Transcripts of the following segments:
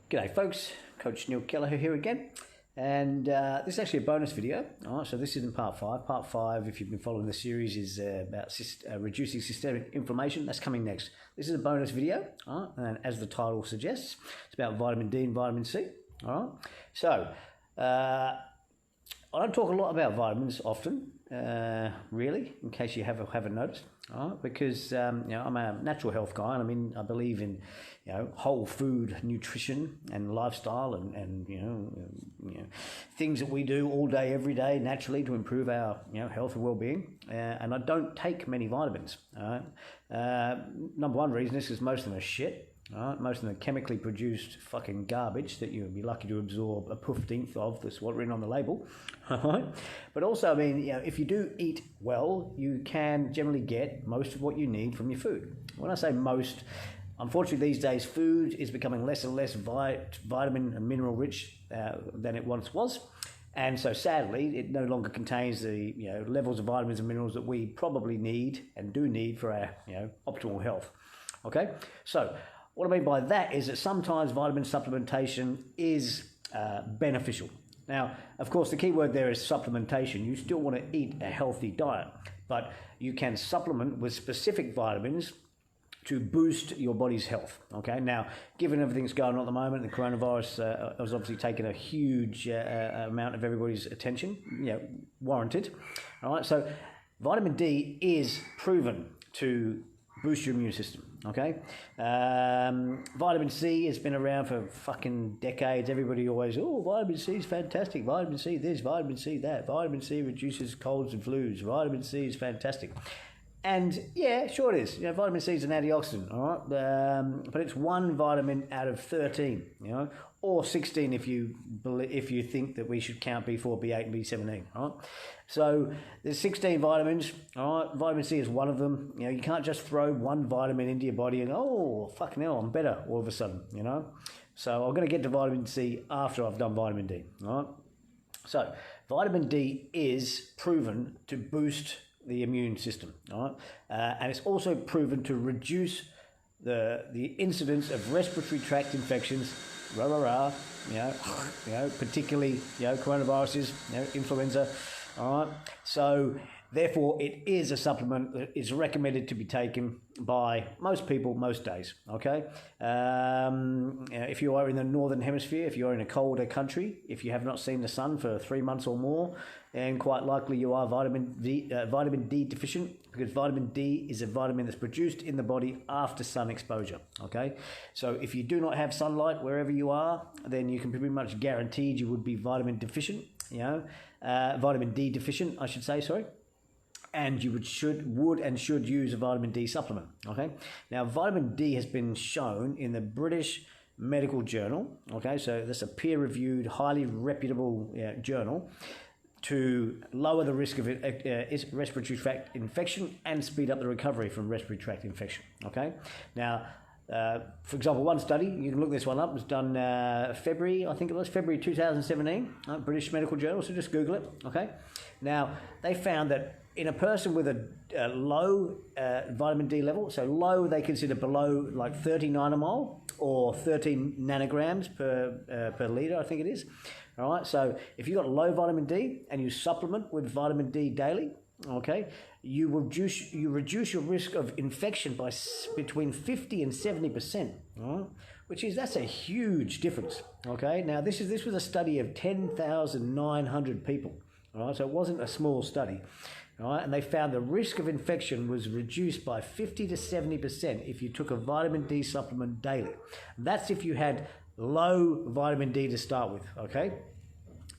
G'day folks, Coach Neil Kelliher here again, and this is actually a bonus video. All right, so this isn't part 5. Part 5, if you've been following the series, is about reducing systemic inflammation. That's coming next. This is a bonus video, all right, and as the title suggests, it's about vitamin D and vitamin C. All right, so I don't talk a lot about vitamins often, really, in case you haven't noticed, all right? Because I'm a natural health guy, and I believe in whole food nutrition and lifestyle, and things that we do all day, every day, naturally to improve our health and well-being. And I don't take many vitamins. All right? Number one reason is because most of them are shit. Right, most of them are chemically produced fucking garbage that you'd be lucky to absorb a 15th of. That's what's written on the label. Right? But also, if you do eat well, you can generally get most of what you need from your food. When I say most, unfortunately these days food is becoming less and less vitamin and mineral rich than it once was. And so sadly, it no longer contains the levels of vitamins and minerals that we probably need and do need for our optimal health. Okay, so what I mean by that is that sometimes vitamin supplementation is beneficial. Now, of course, the key word there is supplementation. You still want to eat a healthy diet, but you can supplement with specific vitamins to boost your body's health. Okay. Now, given everything that's going on at the moment, the coronavirus has obviously taken a huge amount of everybody's attention. Warranted. All right. So, vitamin D is proven to boost your immune system, okay? Vitamin C has been around for fucking decades. Everybody always, vitamin C is fantastic. Vitamin C this, vitamin C that. Vitamin C reduces colds and flus. Vitamin C is fantastic. And yeah, sure it is. Vitamin C is an antioxidant, all right? But it's one vitamin out of 13, or 16 if you think that we should count B4, B8, and B17, all right? So there's 16 vitamins, all right? Vitamin C is one of them. You can't just throw one vitamin into your body and fucking hell, I'm better all of a sudden, So I'm going to get to vitamin C after I've done vitamin D, all right? So vitamin D is proven to boost the immune system, all right? And it's also proven to reduce the incidence of respiratory tract infections, particularly coronaviruses, influenza, all right? So therefore, it is a supplement that is recommended to be taken by most people most days, okay? If you are in the northern hemisphere, if you're in a colder country, if you have not seen the sun for 3 months or more, and quite likely you are vitamin D deficient, because vitamin D is a vitamin that's produced in the body after sun exposure, okay? So if you do not have sunlight wherever you are, then you can be pretty much guaranteed you would be vitamin deficient, vitamin D deficient, I should say, sorry. And you would and should use a vitamin D supplement, okay? Now, vitamin D has been shown in the British Medical Journal, okay? So that's a peer-reviewed, highly reputable journal, to lower the risk of respiratory tract infection and speed up the recovery from respiratory tract infection, okay? Now, for example, one study, you can look this one up, was done February 2017, British Medical Journal, so just Google it, okay? Now, they found that in a person with a low vitamin D level, so low they consider below like 30 nanomole or 13 nanograms per litre, I think it is, all right? So if you've got low vitamin D and you supplement with vitamin D daily, okay, you reduce your risk of infection by between 50 and 70%, right? That's a huge difference, okay? Now this was a study of 10,900 people, all right? So it wasn't a small study, all right? And they found the risk of infection was reduced by 50 to 70% if you took a vitamin D supplement daily. That's if you had low vitamin D to start with, okay?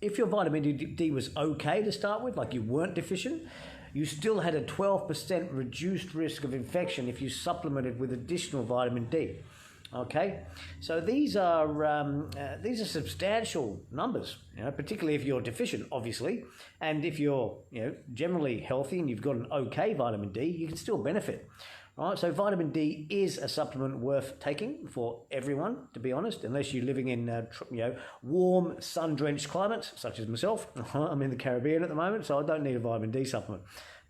If your vitamin D was okay to start with, like you weren't deficient, you still had a 12% reduced risk of infection if you supplemented with additional vitamin D. Okay, so these are substantial numbers, particularly if you're deficient, obviously, and if you're generally healthy and you've got an okay vitamin D, you can still benefit. All right, so vitamin D is a supplement worth taking for everyone, to be honest, unless you're living in warm, sun-drenched climates, such as myself. I'm in the Caribbean at the moment, so I don't need a vitamin D supplement.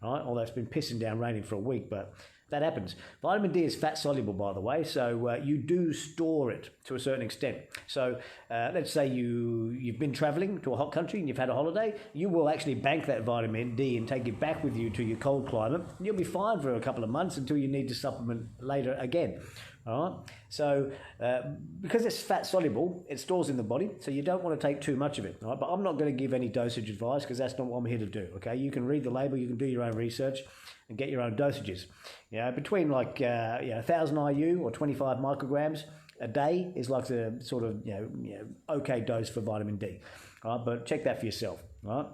All right, although it's been pissing down raining for a week, but that happens. Vitamin D is fat soluble, by the way, so you do store it to a certain extent. So let's say you've been traveling to a hot country and you've had a holiday, you will actually bank that vitamin D and take it back with you to your cold climate. And you'll be fine for a couple of months until you need to supplement later again. All right. So because it's fat soluble, it stores in the body, so you don't want to take too much of it. All right? But I'm not going to give any dosage advice because that's not what I'm here to do. Okay, you can read the label, you can do your own research, and get your own dosages. Between like 1,000 IU or 25 micrograms a day is like the sort of okay dose for vitamin D. All right, but check that for yourself. All right.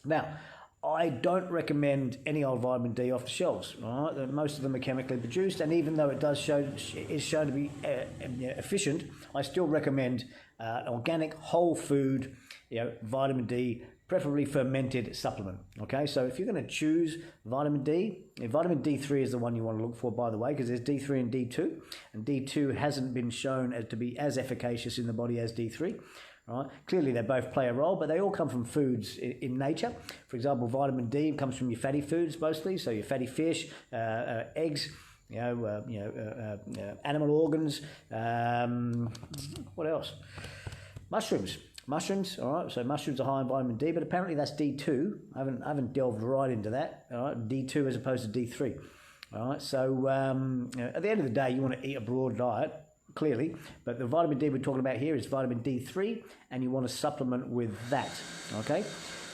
Now, I don't recommend any old vitamin D off the shelves. All right? Most of them are chemically produced, and even though it is shown to be efficient, I still recommend organic whole food vitamin D, preferably fermented supplement. Okay, so if you're going to choose vitamin D, vitamin D3 is the one you want to look for, by the way, because there's D3 and D2, and D2 hasn't been shown to be as efficacious in the body as D3. Right. Clearly, they both play a role, but they all come from foods in nature. For example, vitamin D comes from your fatty foods mostly, so your fatty fish, eggs, animal organs. What else? Mushrooms. Mushrooms. All right. So mushrooms are high in vitamin D, but apparently that's D2. I haven't delved right into that. All right. D2 as opposed to D3. All right. So at the end of the day, you want to eat a broad diet. Clearly, but the vitamin D we're talking about here is vitamin D3, and you want to supplement with that, okay?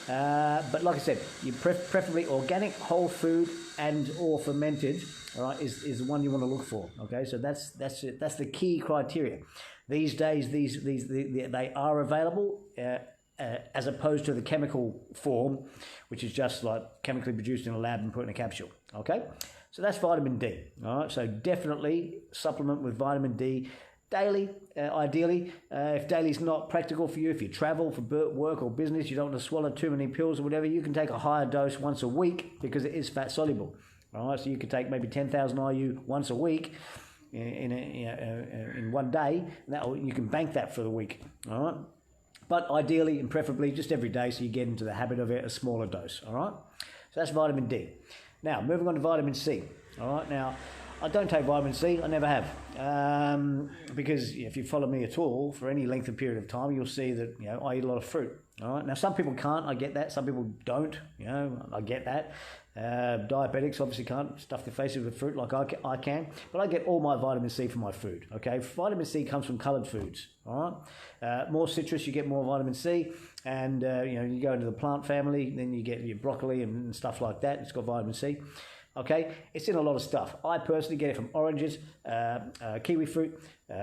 But like I said, you preferably organic, whole food, and or fermented, all right, is the one you want to look for, okay? So that's it. That's the key criteria. These days, they are available as opposed to the chemical form, which is just like chemically produced in a lab and put in a capsule, okay? So that's vitamin D. All right. So definitely supplement with vitamin D daily, ideally. If daily is not practical for you, if you travel for work or business, you don't want to swallow too many pills or whatever, you can take a higher dose once a week because it is fat soluble. All right. So you could take maybe 10,000 IU once a week in one day, and you can bank that for the week. All right. But ideally and preferably just every day, so you get into the habit of it, a smaller dose. All right. So that's vitamin D. Now, moving on to vitamin C. All right, now, I don't take vitamin C. I never have. Because if you follow me at all for any length of period of time, you'll see that, I eat a lot of fruit. All right. Now, some people can't. I get that. Some people don't. I get that. Diabetics obviously can't stuff their faces with fruit like I can. But I get all my vitamin C from my food. Okay. Vitamin C comes from coloured foods. All right. More citrus, you get more vitamin C. And, you go into the plant family, then you get your broccoli and stuff like that. It's got vitamin C. Okay, it's in a lot of stuff. I personally get it from oranges, kiwi fruit,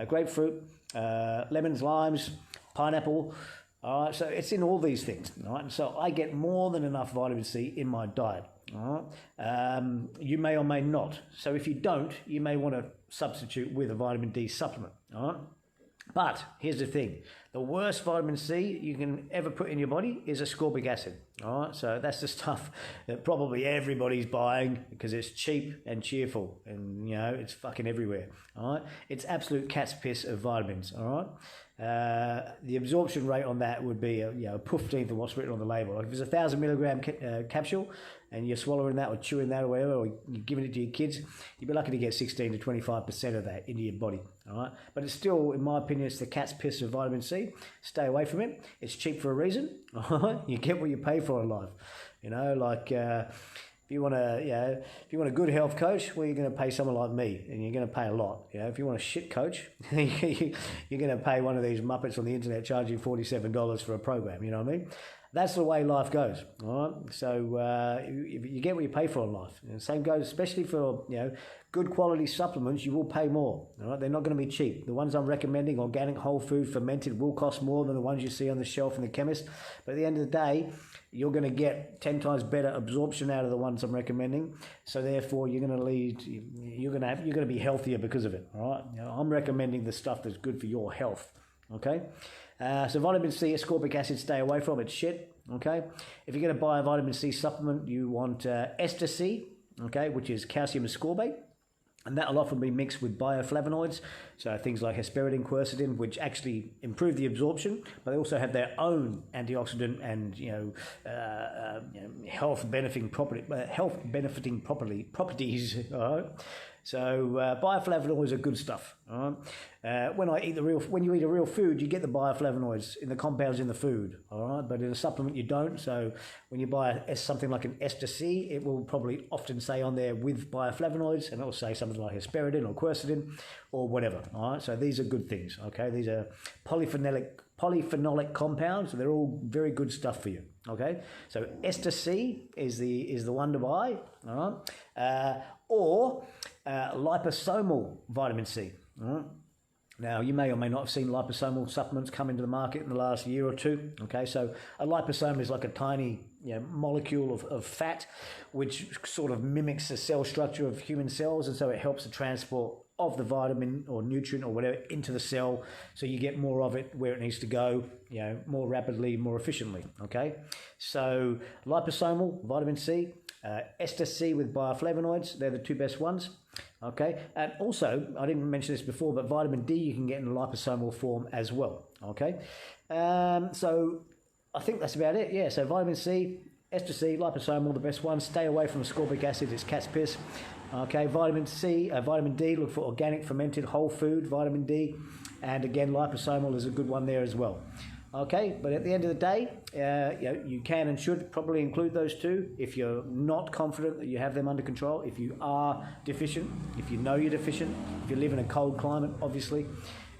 grapefruit, lemons, limes, pineapple. All right, so it's in all these things. All right, and so I get more than enough vitamin C in my diet. All right, you may or may not. So if you don't, you may want to substitute with a vitamin D supplement. All right. But here's the thing, the worst vitamin C you can ever put in your body is ascorbic acid. All right, so that's the stuff that probably everybody's buying because it's cheap and cheerful, and it's fucking everywhere. All right, it's absolute cat's piss of vitamins. All right, the absorption rate on that would be a 15th of what's written on the label. Like if it's 1,000 milligram capsule and you're swallowing that or chewing that or whatever, or you're giving it to your kids, you'd be lucky to get 16 to 25% of that into your body. All right, but it's still, in my opinion, it's the cat's piss of vitamin C. Stay away from it. It's cheap for a reason. All right, you get what you pay for in life. If you want a good health coach, well, you're going to pay someone like me, and you're going to pay a lot. If you want a shit coach, you're going to pay one of these muppets on the internet charging $47 for a program. You know what I mean? That's the way life goes. All right. So you get what you pay for in life. And the same goes, especially for good quality supplements. You will pay more. All right. They're not going to be cheap. The ones I'm recommending, organic, whole food, fermented, will cost more than the ones you see on the shelf in the chemist. But at the end of the day, you're going to get 10 times better absorption out of the ones I'm recommending. So therefore, you're going to be healthier because of it. All right. I'm recommending the stuff that's good for your health. Okay. So vitamin C, ascorbic acid, stay away from. It's shit. Okay. If you're going to buy a vitamin C supplement, you want ester C, okay, which is calcium ascorbate. And that'll often be mixed with bioflavonoids, so things like hesperidin, quercetin, which actually improve the absorption, but they also have their own antioxidant and health benefiting properties. All right? So bioflavonoids are good stuff. All right? When you eat a real food, you get the bioflavonoids in the compounds in the food. All right, but in a supplement you don't. So when you buy something like an ester C, it will probably often say on there with bioflavonoids, and it will say something like hesperidin or quercetin or whatever. All right, so these are good things. Okay, these are polyphenolic compounds. So they're all very good stuff for you. Okay, so ester C is the one to buy. All right, or liposomal vitamin C. All right. Now, you may or may not have seen liposomal supplements come into the market in the last year or two. Okay, so a liposome is like a tiny molecule of fat, which sort of mimics the cell structure of human cells, and so it helps the transport of the vitamin or nutrient or whatever into the cell, so you get more of it where it needs to go, more rapidly, more efficiently. Okay, so liposomal vitamin C, ester C with bioflavonoids, they're the two best ones. Okay, and also, I didn't mention this before, but vitamin D you can get in liposomal form as well. Okay, so I think that's about it. Yeah, so vitamin C, ester C, liposomal, the best ones. Stay away from ascorbic acid, it's cat's piss. Okay, vitamin D, look for organic, fermented, whole food, vitamin D. And again, liposomal is a good one there as well. Okay, but at the end of the day, you can and should probably include those two if you're not confident that you have them under control. If you are deficient, if you know you're deficient, if you live in a cold climate, obviously,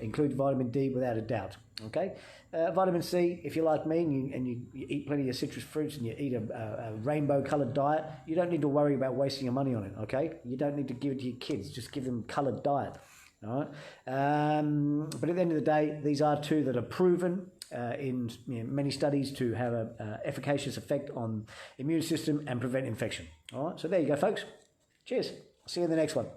include vitamin D without a doubt. Okay, vitamin C, if you're like me and you eat plenty of citrus fruits and you eat a rainbow-coloured diet, you don't need to worry about wasting your money on it. Okay, you don't need to give it to your kids; just give them coloured diet. All right, but at the end of the day, these are two that are proven in many studies to have an efficacious effect on immune system and prevent infection. All right, so there you go, folks. Cheers. See you in the next one.